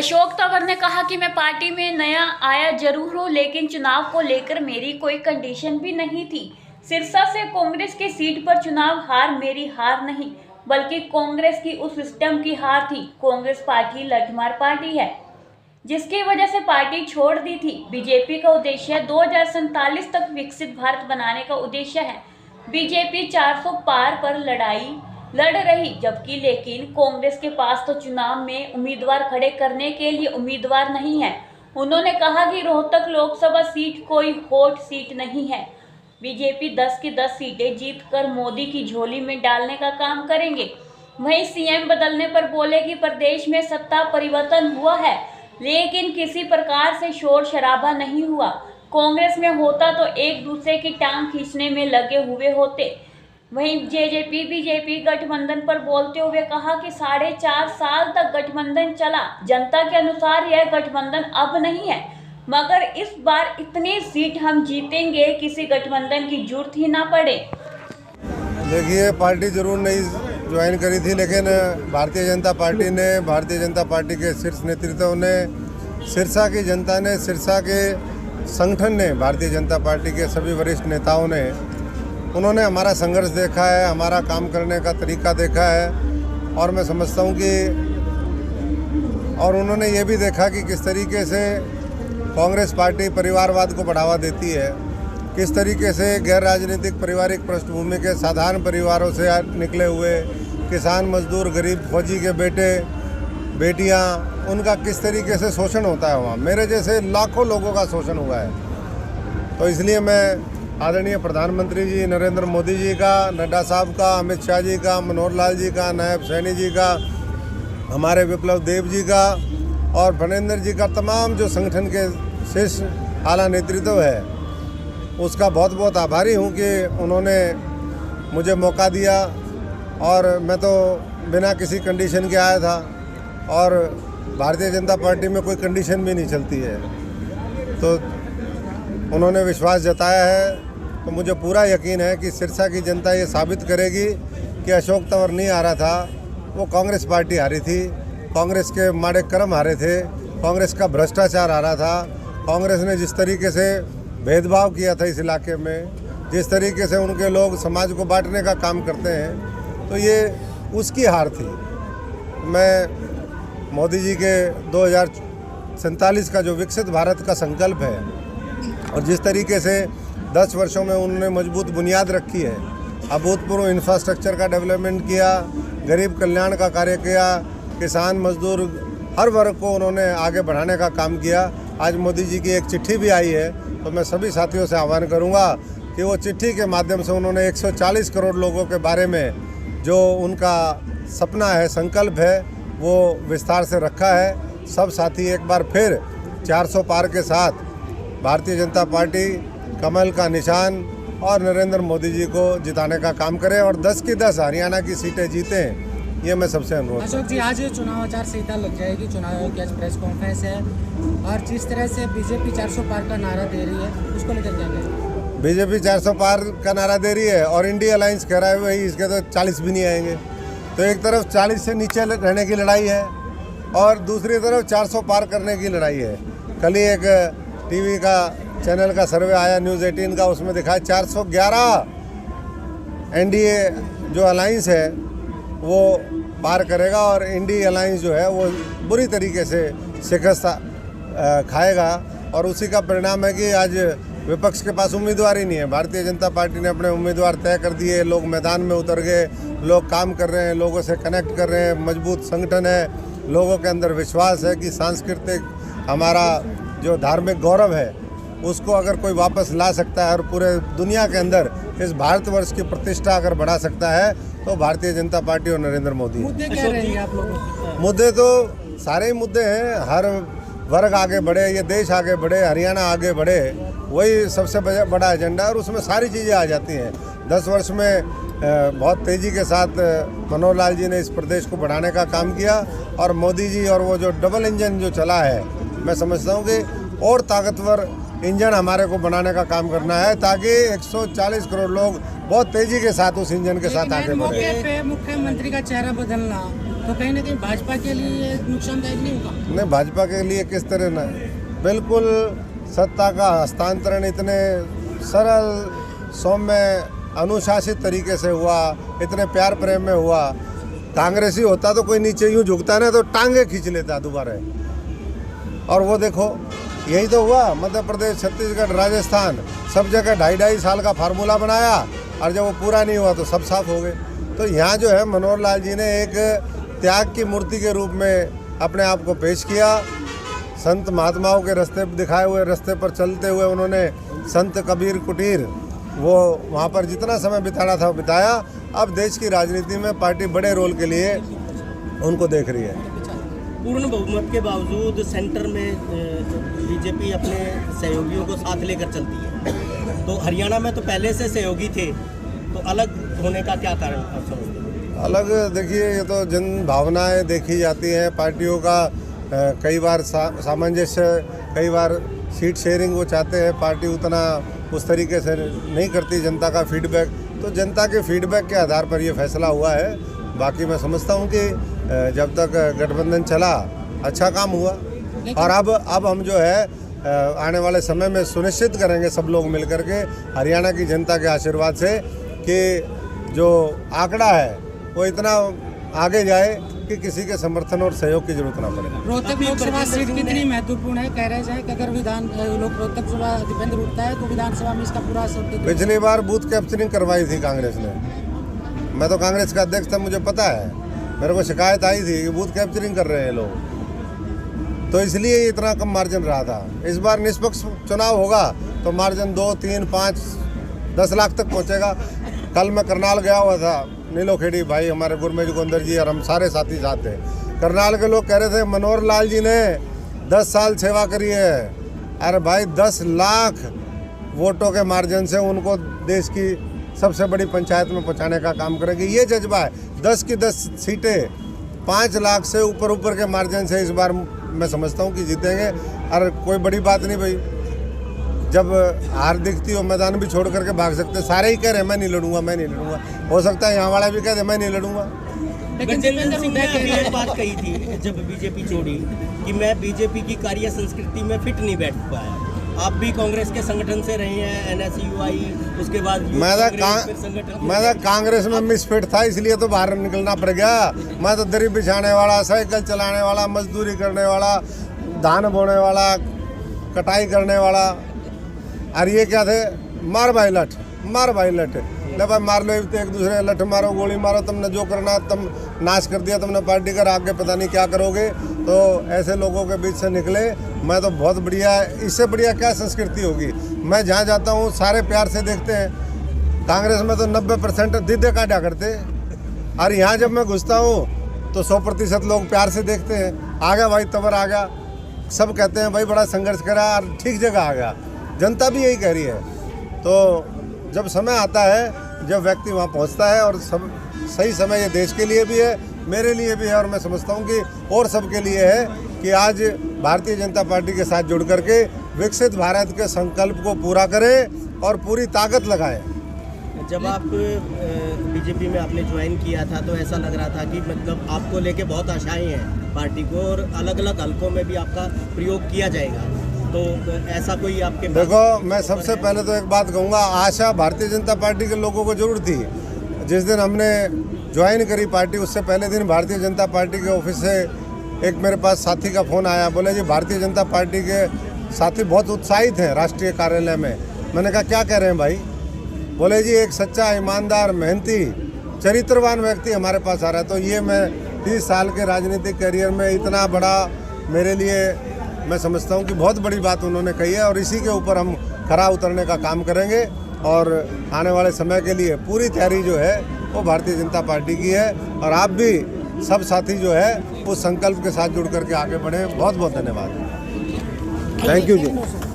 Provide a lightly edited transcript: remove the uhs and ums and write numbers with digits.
अशोक तंवर ने कहा कि मैं पार्टी में नया आया जरूर हूं, लेकिन चुनाव को लेकर मेरी कोई कंडीशन भी नहीं थी। सिरसा से कांग्रेस की सीट पर चुनाव हार मेरी हार नहीं, बल्कि कांग्रेस की उस सिस्टम की हार थी। कांग्रेस पार्टी लठमार पार्टी है, जिसकी वजह से पार्टी छोड़ दी थी। बीजेपी का उद्देश्य 2047 तक विकसित भारत बनाने का उद्देश्य है। बीजेपी 400 पार पर लड़ाई लड़ रही, जबकि लेकिन कांग्रेस के पास तो चुनाव में उम्मीदवार खड़े करने के लिए उम्मीदवार नहीं है। उन्होंने कहा कि रोहतक लोकसभा सीट कोई हॉट सीट नहीं है। बीजेपी 10 की 10 सीटें जीतकर मोदी की झोली में डालने का काम करेंगे। वहीं सीएम बदलने पर बोले कि प्रदेश में सत्ता परिवर्तन हुआ है, लेकिन किसी प्रकार से शोर शराबा नहीं हुआ। कांग्रेस में होता तो एक दूसरे की टांग खींचने में लगे हुए होते। वहीं जेजेपी बीजेपी गठबंधन पर बोलते हुए कहा कि 4.5 साल तक गठबंधन चला। जनता के अनुसार यह गठबंधन अब नहीं है, मगर इस बार इतनी सीट हम जीतेंगे, किसी गठबंधन की जरूरत ही ना पड़े। देखिए, पार्टी जरूर नहीं ज्वाइन करी थी, लेकिन भारतीय जनता पार्टी ने, भारतीय जनता पार्टी के शीर्ष नेतृत्व ने, सिरसा की जनता ने, सिरसा के संगठन ने, भारतीय जनता पार्टी के सभी वरिष्ठ नेताओं ने, उन्होंने हमारा संघर्ष देखा है, हमारा काम करने का तरीका देखा है, और मैं समझता हूँ कि और उन्होंने ये भी देखा कि किस तरीके से कांग्रेस पार्टी परिवारवाद को बढ़ावा देती है, किस तरीके से गैर राजनीतिक पारिवारिक पृष्ठभूमि के साधारण परिवारों से निकले हुए किसान, मजदूर, गरीब फौजी के बेटे बेटियां, उनका किस तरीके से शोषण होता है। वहाँ मेरे जैसे लाखों लोगों का शोषण हुआ है। तो इसलिए मैं आदरणीय प्रधानमंत्री जी नरेंद्र मोदी जी का, नड्डा साहब का, अमित शाह जी का, मनोहर लाल जी का, नायब सैनी जी का, हमारे विप्लव देव जी का और फनेंद्र जी का, तमाम जो संगठन के शीर्ष आला नेतृत्व है, उसका बहुत बहुत आभारी हूँ कि उन्होंने मुझे मौका दिया। और मैं तो बिना किसी कंडीशन के आया था, और भारतीय जनता पार्टी में कोई कंडीशन भी नहीं चलती है। तो उन्होंने विश्वास जताया है, तो मुझे पूरा यकीन है कि सिरसा की जनता ये साबित करेगी कि अशोक तंवर नहीं हारा था, वो कांग्रेस पार्टी हारी थी। कांग्रेस के माड़े कर्म हारे थे, कांग्रेस का भ्रष्टाचार हारा था। कांग्रेस ने जिस तरीके से भेदभाव किया था इस इलाके में, जिस तरीके से उनके लोग समाज को बांटने का काम करते हैं, तो ये उसकी हार थी। मैं मोदी जी के 2047 का जो विकसित भारत का संकल्प है, और जिस तरीके से 10 वर्षों में उन्होंने मजबूत बुनियाद रखी है, अभूतपूर्व इंफ्रास्ट्रक्चर का डेवलपमेंट किया, गरीब कल्याण का कार्य किया, किसान, मजदूर, हर वर्ग को उन्होंने आगे बढ़ाने का काम किया। आज मोदी जी की एक चिट्ठी भी आई है, तो मैं सभी साथियों से आह्वान करूंगा कि वो चिट्ठी के माध्यम से उन्होंने 140 करोड़ लोगों के बारे में जो उनका सपना है, संकल्प है, वो विस्तार से रखा है। सब साथी एक बार फिर 400 पार के साथ भारतीय जनता पार्टी, कमल का निशान और नरेंद्र मोदी जी को जिताने का काम करें और 10 की 10 हरियाणा की सीटें जीतें, ये मैं सबसे अनुरोध। अशोक जी, आज चुनाव आचार संहिता लग जाएगी, चुनाव आयोग की आज प्रेस कॉन्फ्रेंस है, और जिस तरह से बीजेपी 400 पार का नारा दे रही है, उसको लेकर क्या कहें? बीजेपी 400 पार का नारा दे रही है और इंडिया अलायंस कह रहा है भाई इसके तो 40 भी नहीं आएंगे। तो एक तरफ 40 से नीचे रहने की लड़ाई है और दूसरी तरफ 400 पार करने की लड़ाई है। कल ही एक टीवी का चैनल का सर्वे आया, न्यूज़ 18 का, उसमें दिखाया 411 एनडीए जो अलायंस है वो पार करेगा और इंडिया अलायंस जो है वो बुरी तरीके से शिकस्त खाएगा। और उसी का परिणाम है कि आज विपक्ष के पास उम्मीदवार ही नहीं है। भारतीय जनता पार्टी ने अपने उम्मीदवार तय कर दिए, लोग मैदान में उतर गए, लोग काम कर रहे हैं, लोगों से कनेक्ट कर रहे हैं, मजबूत संगठन है, लोगों के अंदर विश्वास है कि सांस्कृतिक हमारा जो धार्मिक गौरव है उसको अगर कोई वापस ला सकता है और पूरे दुनिया के अंदर इस भारतवर्ष की प्रतिष्ठा अगर बढ़ा सकता है तो भारतीय जनता पार्टी और नरेंद्र मोदी। मुद्दे क्या रहेंगे आप लोगों के? मुद्दे तो सारे ही मुद्दे हैं, हर वर्ग आगे बढ़े, ये देश आगे बढ़े, हरियाणा आगे बढ़े, वही सबसे बड़ा एजेंडा है और उसमें सारी चीज़ें आ जाती हैं। 10 वर्ष में बहुत तेज़ी के साथ मनोहर लाल जी ने इस प्रदेश को बढ़ाने का काम किया और मोदी जी और वो जो डबल इंजन जो चला है, मैं समझता हूँ कि और ताकतवर इंजन हमारे को बनाने का काम करना है ताकि 140 करोड़ लोग बहुत तेज़ी के साथ उस इंजन के साथ आगे बढ़े। मुख्यमंत्री का चेहरा बदलना तो कहीं ना कहीं भाजपा के लिए ये नुकसानदायक नहीं होगा? नहीं, भाजपा के लिए किस तरह ना, बिल्कुल सत्ता का हस्तांतरण इतने सरल सौम्य अनुशासित तरीके से हुआ, इतने प्यार प्रेम में हुआ। कांग्रेसी होता तो कोई नीचे यूँ झुकता ना तो टांगे खींच लेता दोबारा। और वो देखो यही तो हुआ, मध्य प्रदेश, छत्तीसगढ़, राजस्थान, सब जगह 2.5 साल का फार्मूला बनाया और जब वो पूरा नहीं हुआ तो सब साफ हो गए। तो यहाँ जो है मनोहर लाल जी ने एक त्याग की मूर्ति के रूप में अपने आप को पेश किया। संत महात्माओं के रास्ते दिखाए हुए रास्ते पर चलते हुए उन्होंने संत कबीर कुटीर वो वहाँ पर जितना समय बिताना था बिताया। अब देश की राजनीति में पार्टी बड़े रोल के लिए उनको देख रही है। पूर्ण बहुमत के बावजूद सेंटर में बीजेपी अपने सहयोगियों को साथ लेकर चलती है, तो हरियाणा में तो पहले से सहयोगी थे, तो अलग होने का क्या कारण आप समझते हैं? अलग देखिए, ये तो जन भावनाएं देखी जाती हैं। पार्टियों का कई बार सामंजस्य, कई बार सीट शेयरिंग वो चाहते हैं, पार्टी उतना उस तरीके से नहीं करती। जनता का फीडबैक, तो जनता के फीडबैक के आधार पर ये फैसला हुआ है। बाकी मैं समझता हूँ कि जब तक गठबंधन चला अच्छा काम हुआ। और अब हम जो है आने वाले समय में सुनिश्चित करेंगे सब लोग मिलकर के हरियाणा की जनता के आशीर्वाद से कि जो आंकड़ा है वो इतना आगे जाए कि किसी के समर्थन और सहयोग की जरूरत ना पड़े। रोहतक लोकसभा सीट कितनी महत्वपूर्ण है? कह रहे हैं कि अगर रोहतक सभा दीपेंद्र उठता है तो विधानसभा में इसका पूरा असर होता है। पिछली बार बूथ कैप्चरिंग करवाई थी कांग्रेस ने, मैं तो कांग्रेस का अध्यक्ष था, मुझे पता है। मेरे को शिकायत आई थी कि बूथ कैप्चरिंग कर रहे हैं लोग, तो इसलिए इतना कम मार्जिन रहा था। इस बार निष्पक्ष चुनाव होगा तो मार्जिन 2, 3, 5, 10 लाख तक पहुंचेगा। कल मैं करनाल गया हुआ था, नीलोखेड़ी भाई हमारे गुरमेज गोंदर जी और हम सारे साथी साथ थे। करनाल के लोग कह रहे थे मनोहर लाल जी ने 10 साल सेवा करी है। अरे भाई 10 लाख वोटों के मार्जिन से उनको देश की सबसे बड़ी पंचायत में पहुंचाने का काम करेंगे, ये जज्बा है। 10 की 10 सीटें 5 लाख से ऊपर के मार्जिन से इस बार मैं समझता हूँ कि जीतेंगे। अरे कोई बड़ी बात नहीं भाई, जब हार दिखती हो मैदान भी छोड़ करके भाग सकते। सारे ही कह रहे हैं मैं नहीं लड़ूंगा, मैं नहीं लड़ूंगा। हो सकता है यहाँ वाला भी कह दे मैं नहीं लड़ूंगा। गजेंद्र सिंह ने अभी एक बात कही थी जब बीजेपी छोड़ी कि मैं बीजेपी की कार्य संस्कृति में फिट नहीं बैठ पाया। आप भी कांग्रेस के संगठन से रहे हैं, NSUI, उसके बाद मैं तो कांग्रेस में मिसफिट था, इसलिए तो बाहर निकलना पड़ गया। मैं तो दरी बिछाने वाला, साइकिल चलाने वाला, मजदूरी करने वाला, धान बोने वाला, कटाई करने वाला। और ये क्या थे, मार भाई लठ, मार भाई लठ, ले भाई मार लो एक दूसरे, लठ मारो, गोली मारो, तुमने जो करना तुम नाश कर दिया तुमने पार्टी का, आगे पता नहीं क्या करोगे। तो ऐसे लोगों के बीच से निकले। मैं तो बहुत बढ़िया, इससे बढ़िया क्या संस्कृति होगी। मैं जहाँ जाता हूँ सारे प्यार से देखते हैं। कांग्रेस में तो 90% दीदे काटा करते, और यहाँ जब मैं घुसता हूँ तो 100% लोग प्यार से देखते हैं। आ गया भाई तबर आ गया, सब कहते हैं भाई बड़ा संघर्ष करा और ठीक जगह आ गया। जनता भी यही कह रही है। तो जब समय आता है, जब व्यक्ति वहाँ पहुँचता है, और सब सही समय ये देश के लिए भी है, मेरे लिए भी है, और मैं समझता हूँ कि और सबके लिए है कि आज भारतीय जनता पार्टी के साथ जुड़ करके विकसित भारत के संकल्प को पूरा करें और पूरी ताकत लगाएं। जब आप बीजेपी में आपने ज्वाइन किया था तो ऐसा लग रहा था कि मतलब आपको लेके बहुत आशाएं हैं पार्टी को, और अलग अलग हलकों में भी आपका प्रयोग किया जाएगा, तो ऐसा कोई आपके देखो, मैं सबसे पहले तो एक बात कहूँगा, आशा भारतीय जनता पार्टी के लोगों को जरूर थी। जिस दिन हमने ज्वाइन करी पार्टी, उससे पहले दिन भारतीय जनता पार्टी के ऑफिस से एक मेरे पास साथी का फ़ोन आया, बोले जी भारतीय जनता पार्टी के साथी बहुत उत्साहित हैं राष्ट्रीय कार्यालय में। मैंने कहा क्या कह रहे हैं भाई? बोले जी एक सच्चा, ईमानदार, मेहनती, चरित्रवान व्यक्ति हमारे पास आ रहा है। तो ये मैं 30 साल के राजनीतिक करियर में इतना बड़ा, मेरे लिए मैं समझता हूँ कि बहुत बड़ी बात उन्होंने कही है, और इसी के ऊपर हम खरा उतरने का काम करेंगे। और आने वाले समय के लिए पूरी तैयारी जो है वो भारतीय जनता पार्टी की है, और आप भी सब साथी जो है उस संकल्प के साथ जुड़ करके आगे बढ़ें। बहुत बहुत धन्यवाद, थैंक यू जी।